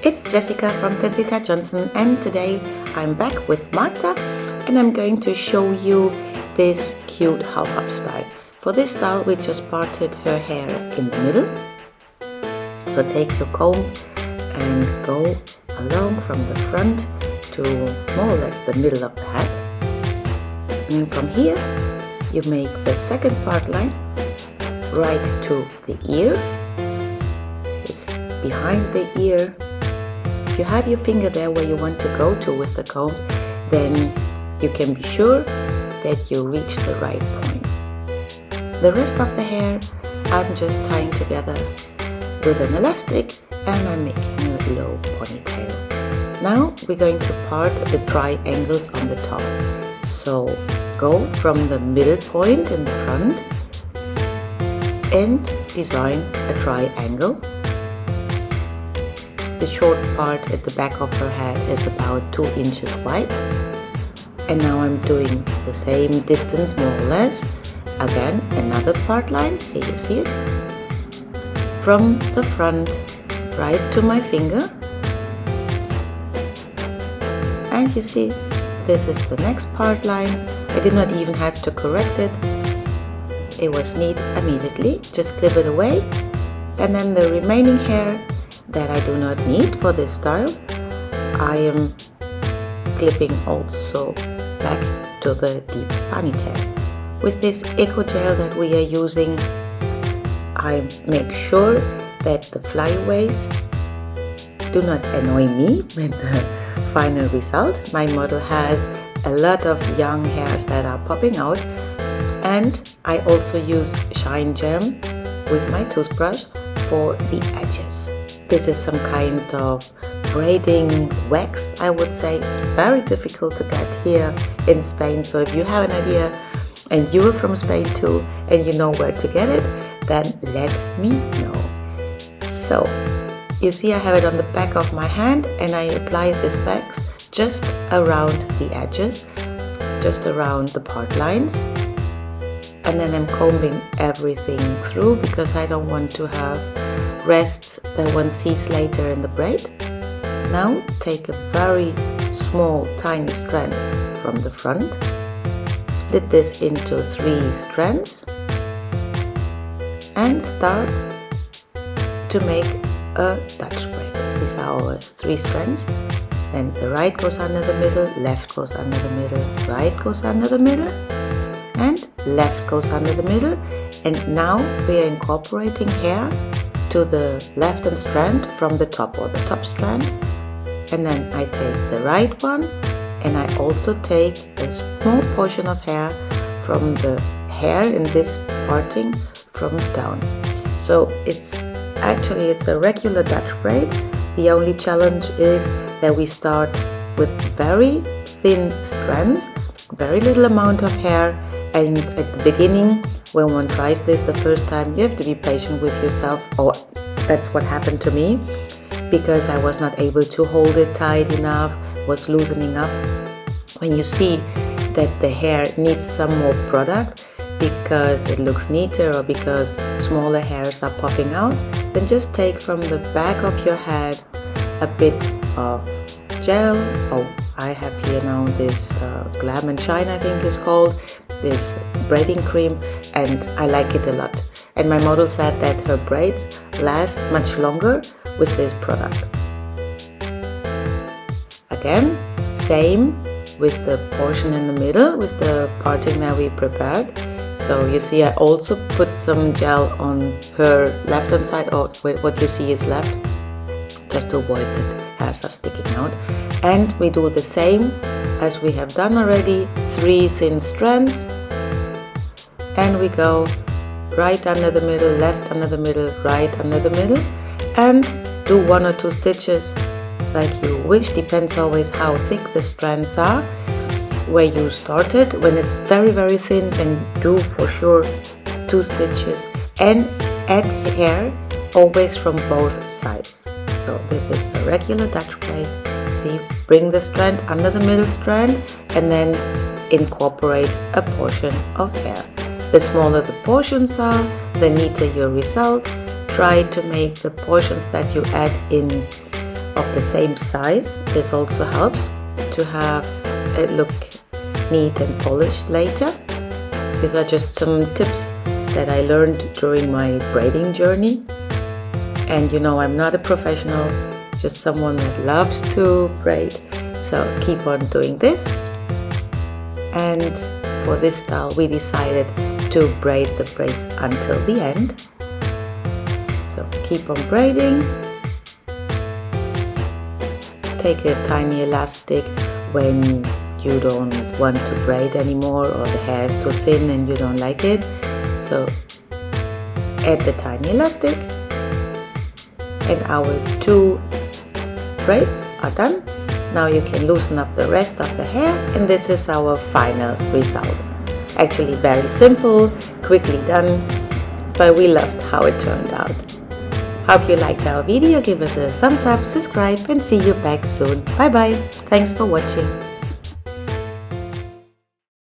It's Jessica from Tensita Johnson, and today I'm back with Marta and I'm going to show you this cute half-up style. For this style we just parted her hair in the middle. So take your comb and go along from the front to more or less the middle of the head. And from here you make the second part line right to the ear. It's behind the ear. If you have your finger there where you want to go to with the comb, then you can be sure that you reach the right point. The rest of the hair I'm just tying together with an elastic and I'm making a low ponytail. Now we're going to part the triangles on the top. So go from the middle point in the front and design a triangle. The short part at the back of her head is about 2 inches wide. And now I'm doing the same distance more or less. Again, another part line, here you see it. From the front right to my finger. And you see, this is the next part line. I did not even have to correct it. It was neat immediately, just clip it away. And then the remaining hair that I do not need for this style, I am clipping also back to the deep ponytail. With this eco gel that we are using, I make sure that the flyaways do not annoy me with the final result. My model has a lot of young hairs that are popping out, and I also use shine gem with my toothbrush for the edges. This is some kind of braiding wax, I would say. It's very difficult to get here in Spain, so if you have an idea and you're from Spain too and you know where to get it, then let me know. So you see I have it on the back of my hand and I apply this wax just around the edges, just around the part lines, and then I'm combing everything through because I don't want to have rests that one sees later in the braid. Now take a very small tiny strand from the front, split this into 3 strands and start to make a Dutch braid. These are our 3 strands. Then the right goes under the middle, left goes under the middle, right goes under the middle, and left goes under the middle. And now we are incorporating hair to the left hand strand from the top, or the top strand. And then I take the right one and I also take a small portion of hair from the hair in this parting from down. So it's a regular Dutch braid. The only challenge is that we start with very thin strands, very little amount of hair, and at the beginning when one tries this the first time, you have to be patient with yourself, or that's what happened to me, because I was not able to hold it tight enough, was loosening up. When you see that the hair needs some more product because it looks neater or because smaller hairs are popping out, then just take from the back of your head a bit of gel. Oh, I have here now this Glam and Shine, I think is called, this braiding cream, and I like it a lot. And my model said that her braids last much longer with this product. Again, same with the portion in the middle, with the parting that we prepared. So you see I also put some gel on her left hand side, or what you see is left, just to avoid that hairs are sticking out. And we do the same as we have done already, 3 thin strands, and we go right under the middle, left under the middle, right under the middle, and do 1 or 2 stitches like you wish. Depends always how thick the strands are. Where you started, when it's very very thin, then do for sure 2 stitches and add hair always from both sides. So this is the regular Dutch braid. See, bring the strand under the middle strand and then incorporate a portion of hair. The smaller the portions are, the neater your result. Try to make the portions that you add in of the same size. This also helps to have it look neat and polished later. These are just some tips that I learned during my braiding journey. And you know, I'm not a professional, just someone that loves to braid. So keep on doing this. And for this style, we decided to braid the braids until the end. So keep on braiding. Take a tiny elastic when you don't want to braid anymore, or the hair is too thin and you don't like it. So add the tiny elastic, and our 2 braids are done. Now you can loosen up the rest of the hair, and this is our final result. Actually very simple, quickly done, but we loved how it turned out. Hope you liked our video. Give us a thumbs up, subscribe, and see you back soon. Bye bye. Thanks for watching.